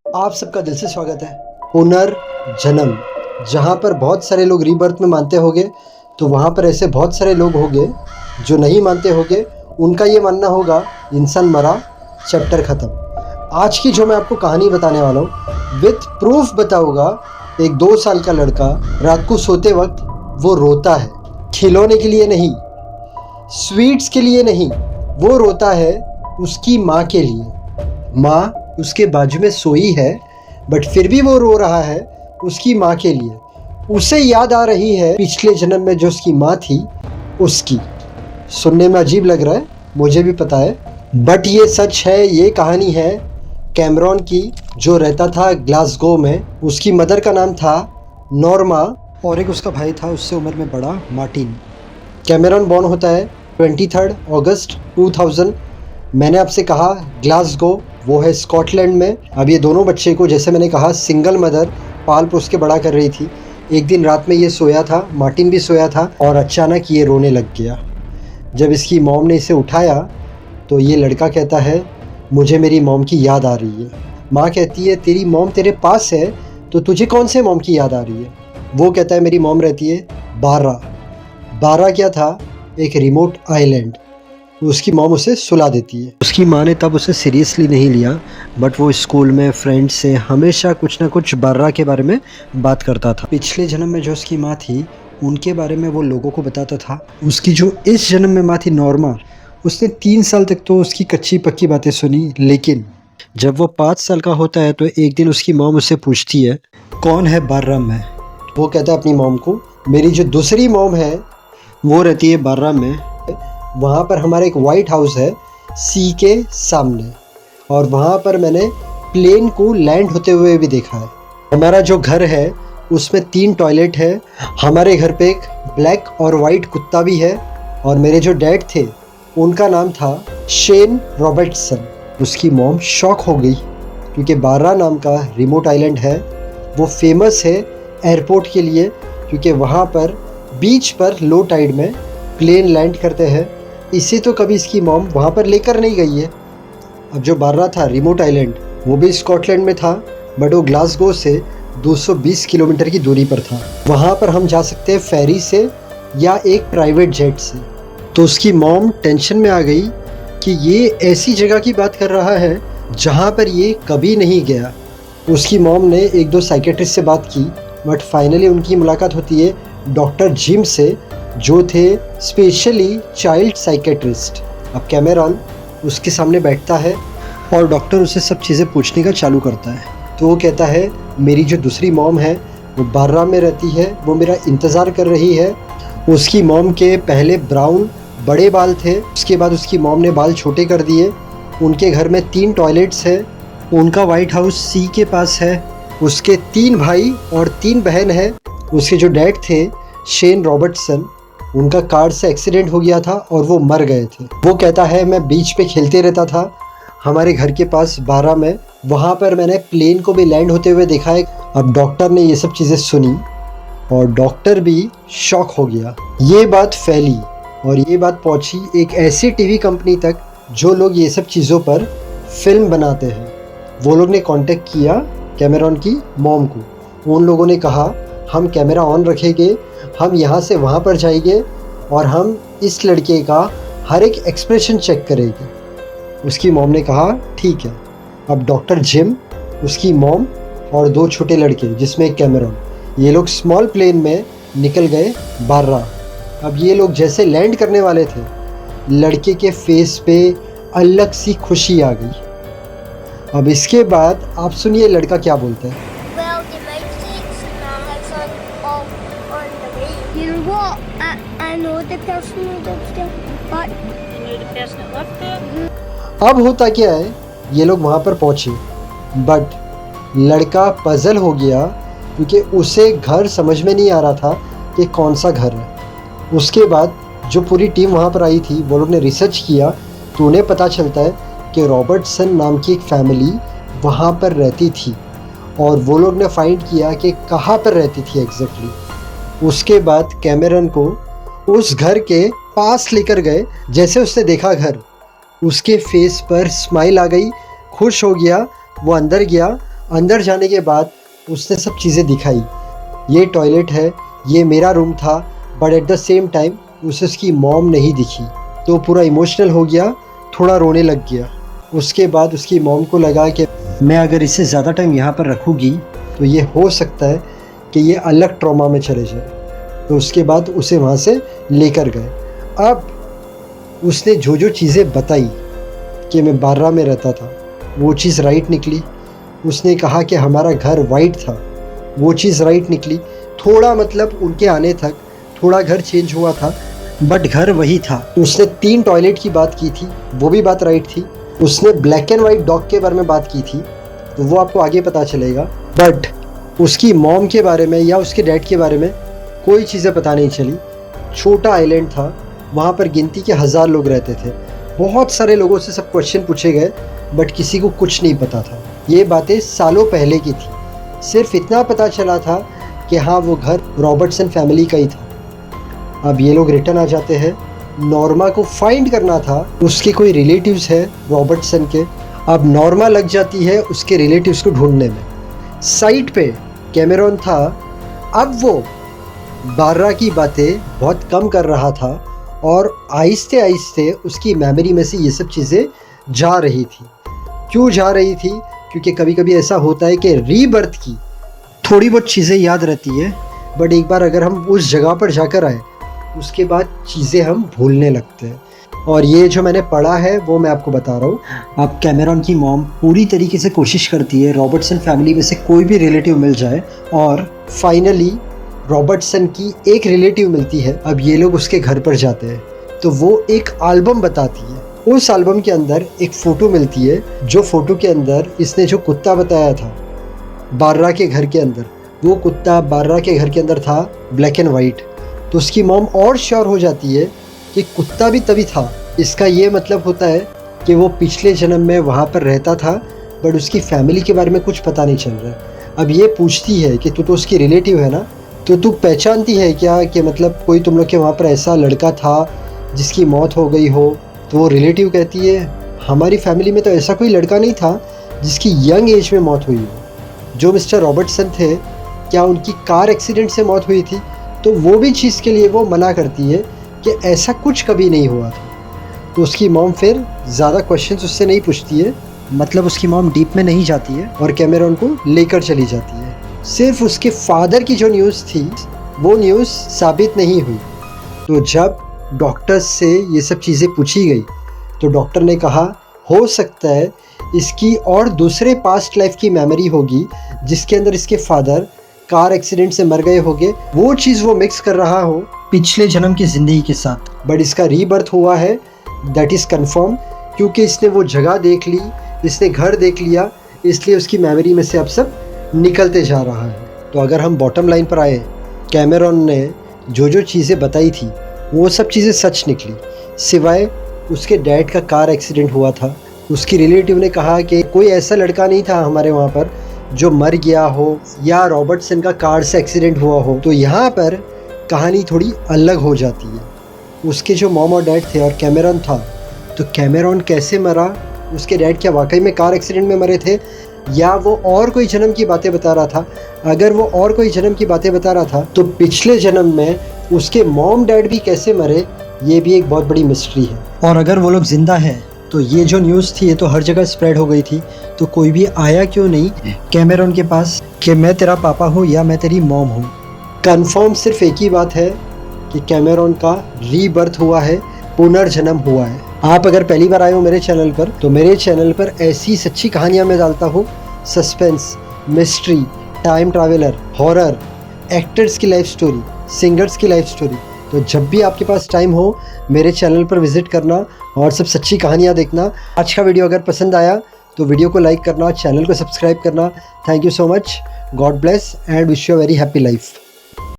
आप सबका दिल से स्वागत है। पुनर्जन्म, जहाँ पर बहुत सारे लोग रीबर्थ में मानते होंगे, तो वहाँ पर ऐसे बहुत सारे लोग होंगे जो नहीं मानते होंगे। उनका ये मानना होगा इंसान मरा, चैप्टर ख़त्म। आज की जो मैं आपको कहानी बताने वाला हूँ विथ प्रूफ बताऊँगा। एक 2 साल का लड़का रात को सोते वक्त वो रोता है, खिलौने के लिए नहीं, स्वीट्स के लिए नहीं, वो रोता है उसकी माँ के लिए। माँ उसके बाजू में सोई है, बट फिर भी वो रो रहा है उसकी माँ के लिए। उसे याद आ रही है पिछले जन्म में जो उसकी माँ थी उसकी। सुनने में अजीब लग रहा है, मुझे भी पता है, बट ये सच है। ये कहानी है कैमरॉन की, जो रहता था ग्लासगो में। उसकी मदर का नाम था नॉर्मा और एक उसका भाई था उससे उम्र में बड़ा, मार्टिन। कैमरॉन बॉर्न होता है 23 अगस्त 2000। मैंने आपसे कहा ग्लासगो, वो है स्कॉटलैंड में। अब ये दोनों बच्चे को, जैसे मैंने कहा, सिंगल मदर पाल पोस के बड़ा कर रही थी। एक दिन रात में ये सोया था, मार्टिन भी सोया था, और अचानक ये रोने लग गया। जब इसकी मॉम ने इसे उठाया तो ये लड़का कहता है मुझे मेरी मॉम की याद आ रही है। माँ कहती है तेरी मॉम तेरे पास है तो तुझे कौन से मॉम की याद आ रही है? वो कहता है मेरी मॉम रहती है बारह क्या था, एक रिमोट आइलैंड। उसकी मॉम उसे सुला देती है। उसकी माँ ने तब उसे सीरियसली नहीं लिया, बट वो स्कूल में फ्रेंड्स से हमेशा कुछ ना कुछ बारह के बारे में बात करता था। पिछले जन्म में जो उसकी माँ थी उनके बारे में वो लोगों को बताता था। उसकी जो इस जन्म में माँ थी नॉर्मा, उसने 3 साल तक तो उसकी कच्ची पक्की बातें सुनी, लेकिन जब वो 5 साल का होता है तो एक दिन उसकी मॉम उससे पूछती है कौन है बारह में। वो कहता है अपनी मॉम को मेरी जो दूसरी मॉम है वो रहती है बारह में। वहाँ पर हमारा एक वाइट हाउस है सी के सामने, और वहाँ पर मैंने प्लेन को लैंड होते हुए भी देखा है। हमारा जो घर है उसमें 3 टॉयलेट है। हमारे घर पे एक ब्लैक और वाइट कुत्ता भी है। और मेरे जो डैड थे उनका नाम था शेन रॉबर्टसन। उसकी मॉम शॉक हो गई क्योंकि बारह नाम का रिमोट आइलैंड है, वो फेमस है एयरपोर्ट के लिए, क्योंकि वहाँ पर बीच पर लो टाइड में प्लेन लैंड करते हैं। इसे तो कभी इसकी मॉम वहाँ पर लेकर नहीं गई है। अब जो बारह था रिमोट आइलैंड, वो भी स्कॉटलैंड में था, बट वो ग्लासगो से 220 किलोमीटर की दूरी पर था। वहाँ पर हम जा सकते हैं फेरी से या एक प्राइवेट जेट से। तो उसकी मॉम टेंशन में आ गई कि ये ऐसी जगह की बात कर रहा है जहाँ पर ये कभी नहीं गया। उसकी मॉम ने 1-2 साइकेट्रिस्ट से बात की, बट फाइनली उनकी मुलाकात होती है डॉक्टर जिम से, जो थे स्पेशली चाइल्ड साइकेट्रिस्ट। अब कैमरॉन उसके सामने बैठता है और डॉक्टर उसे सब चीज़ें पूछने का चालू करता है। तो वो कहता है मेरी जो दूसरी मॉम है वो बारह में रहती है, वो मेरा इंतज़ार कर रही है। उसकी मॉम के पहले ब्राउन बड़े बाल थे, उसके बाद उसकी मॉम ने बाल छोटे कर दिए। उनके घर में 3 टॉयलेट्स है। उनका वाइट हाउस सी के पास है। उसके 3 भाई और 3 बहन है। उसके जो डैड थे शेन रॉबर्टसन, उनका कार से एक्सीडेंट हो गया था और वो मर गए थे। वो कहता है मैं बीच पे खेलते रहता था हमारे घर के पास बारह में, वहाँ पर मैंने प्लेन को भी लैंड होते हुए देखा है। अब डॉक्टर ने ये सब चीज़ें सुनी और डॉक्टर भी शॉक हो गया। ये बात फैली और ये बात पहुँची एक ऐसी टीवी कंपनी तक जो लोग ये सब चीज़ों पर फिल्म बनाते हैं। वो लोग ने कांटेक्ट किया कैमरॉन की मॉम को। उन लोगों ने कहा हम कैमरा ऑन रखेंगे, हम यहाँ से वहाँ पर जाएंगे और हम इस लड़के का हर एक एक्सप्रेशन चेक करेंगे। उसकी मॉम ने कहा ठीक है। अब डॉक्टर जिम, उसकी मॉम और 2 छोटे लड़के जिसमें एक कैमरॉन, ये लोग स्मॉल प्लेन में निकल गए बारह। अब ये लोग जैसे लैंड करने वाले थे, लड़के के फेस पे अलग सी खुशी आ गई। अब इसके बाद आप सुनिए लड़का क्या बोलता है। You know what? I know the person who lives there, but You knew the person that lived there? अब होता क्या है, ये लोग वहाँ पर पहुँचे, बट लड़का पजल हो गया क्योंकि उसे घर समझ में नहीं आ रहा था कि कौन सा घर है। उसके बाद जो पूरी टीम वहाँ पर आई थी, वो लोग ने रिसर्च किया तो उन्हें पता चलता है कि रॉबर्टसन नाम की एक फैमिली वहाँ पर रहती थी, और वो लोग ने फाइंड किया कि कहाँ पर रहती थी एग्जैक्टली। उसके बाद कैमरॉन को उस घर के पास लेकर गए। जैसे उसने देखा घर, उसके फेस पर स्माइल आ गई, खुश हो गया। वो अंदर गया अंदर जाने के बाद उसने सब चीज़ें दिखाई, ये टॉयलेट है, ये मेरा रूम था, but at the same time उसे उसकी मॉम नहीं दिखी। तो पूरा इमोशनल हो गया, थोड़ा रोने लग गया। उसके बाद उसकी मॉम को लगा कि मैं अगर इसे ज़्यादा टाइम यहाँ पर रखूँगी तो ये हो सकता है कि ये अलग ट्रॉमा में चले जाए। तो उसके बाद उसे वहाँ से लेकर गए। अब उसने जो जो चीज़ें बताई कि मैं बारह में रहता था, वो चीज़ राइट निकली। उसने कहा कि हमारा घर वाइट था, वो चीज़ राइट निकली। थोड़ा मतलब उनके आने तक थोड़ा घर चेंज हुआ था, बट घर वही था। उसने 3 टॉयलेट की बात की थी, वो भी बात राइट थी। उसने ब्लैक एंड वाइट डॉग के बारे में बात की थी, तो वो आपको आगे पता चलेगा। बट उसकी मॉम के बारे में या उसके डैड के बारे में कोई चीज़ें पता नहीं चली। छोटा आइलैंड था, वहाँ पर गिनती के 1000 लोग रहते थे। बहुत सारे लोगों से सब क्वेश्चन पूछे गए, बट किसी को कुछ नहीं पता था। ये बातें सालों पहले की थी। सिर्फ इतना पता चला था कि हाँ, वो घर रॉबर्टसन फैमिली का ही था। अब ये लोग रिटर्न आ जाते हैं। नॉर्मा को फाइंड करना था, उसके कोई रिलेटिव्स है रॉबर्टसन के। अब नॉर्मा लग जाती है उसके रिलेटिव्स को ढूंढने में। साइट पे कैमेरॉन था। अब वो बारह की बातें बहुत कम कर रहा था और आहिस्ते आहिस्ते उसकी मेमोरी में से ये सब चीज़ें जा रही थी। क्यों जा रही थी? क्योंकि कभी कभी ऐसा होता है कि रीबर्थ की थोड़ी बहुत चीज़ें याद रहती है, बट एक बार अगर हम उस जगह पर जाकर आए उसके बाद चीज़ें हम भूलने लगते हैं। और ये जो मैंने पढ़ा है वो मैं आपको बता रहा हूँ। अब कैमेरॉन की मॉम पूरी तरीके से कोशिश करती है रॉबर्टसन फैमिली में से कोई भी रिलेटिव मिल जाए, और फाइनली रॉबर्टसन की एक रिलेटिव मिलती है। अब ये लोग उसके घर पर जाते हैं, तो वो एक एल्बम बताती है। उस एल्बम के अंदर एक फ़ोटो मिलती है, जो फ़ोटो के अंदर इसने जो कुत्ता बताया था बारह के घर के अंदर, वो कुत्ता बारह के घर के अंदर था ब्लैक एंड वाइट। तो उसकी मॉम और श्योर हो जाती है कि कुत्ता भी तभी था। इसका ये मतलब होता है कि वो पिछले जन्म में वहाँ पर रहता था, बट उसकी फैमिली के बारे में कुछ पता नहीं चल रहा है। अब ये पूछती है कि तू तो उसकी रिलेटिव है ना, तो तू पहचानती है क्या कि मतलब कोई तुम लोग के वहाँ पर ऐसा लड़का था जिसकी मौत हो गई हो? तो वो रिलेटिव कहती है हमारी फैमिली में तो ऐसा कोई लड़का नहीं था जिसकी यंग एज में मौत हुई हो। जो मिस्टर रॉबर्टसन थे, क्या उनकी कार एक्सीडेंट से मौत हुई थी? तो वो भी चीज़ के लिए वो मना करती है कि ऐसा कुछ कभी नहीं हुआ था। तो उसकी मॉम फिर ज़्यादा क्वेश्चंस उससे नहीं पूछती है, मतलब उसकी मॉम डीप में नहीं जाती है और कैमेरॉन को लेकर चली जाती है। सिर्फ उसके फादर की जो न्यूज़ थी वो न्यूज़ साबित नहीं हुई। तो जब डॉक्टर से ये सब चीज़ें पूछी गई तो डॉक्टर ने कहा हो सकता है इसकी और दूसरे पास्ट लाइफ की मेमोरी होगी जिसके अंदर इसके फादर कार एक्सीडेंट से मर गए होंगे। वो चीज़ वो मिक्स कर रहा हो पिछले जन्म की ज़िंदगी के साथ। बट इसका रीबर्थ हुआ है, दैट इज़ कन्फर्म, क्योंकि इसने वो जगह देख ली, इसने घर देख लिया, इसलिए उसकी मेमोरी में से अब सब निकलते जा रहा है। तो अगर हम बॉटम लाइन पर आए, कैमेरॉन ने जो जो चीज़ें बताई थी वो सब चीज़ें सच निकली, सिवाय उसके डैड का कार एक्सीडेंट हुआ था। उसकी रिलेटिव ने कहा कि कोई ऐसा लड़का नहीं था हमारे वहाँ पर जो मर गया हो या रॉबर्टसन का कार से एक्सीडेंट हुआ हो। तो यहाँ पर कहानी थोड़ी अलग हो जाती है। उसके जो मॉम और डैड थे और कैमेरॉन था, तो कैमेरॉन कैसे मरा? उसके डैड क्या वाकई में कार एक्सीडेंट में मरे थे या वो और कोई जन्म की बातें बता रहा था? अगर वो और कोई जन्म की बातें बता रहा था तो पिछले जन्म में उसके मॉम डैड भी कैसे मरे, ये भी एक बहुत बड़ी मिस्ट्री है। और अगर वो लोग जिंदा हैं तो ये जो न्यूज़ थी ये तो हर जगह स्प्रेड हो गई थी, तो कोई भी आया क्यों नहीं कैमेरॉन के पास कि मैं तेरा पापा हूँ या मैं तेरी मॉम हूँ? कंफर्म सिर्फ एक ही बात है कि कैमेरॉन का रीबर्थ हुआ है, पुनर्जन्म हुआ है। आप अगर पहली बार आए हो मेरे चैनल पर, तो मेरे चैनल पर ऐसी सच्ची कहानियाँ मैं डालता हूँ, suspense, mystery, time traveller, horror, actors की लाइफ स्टोरी, सिंगर्स की लाइफ स्टोरी। तो जब भी आपके पास टाइम हो मेरे चैनल पर विजिट करना और सब सच्ची कहानियाँ देखना। आज का वीडियो अगर पसंद आया तो वीडियो को लाइक करना, चैनल को सब्सक्राइब करना। Thank you so much, God bless and wish you a very happy life.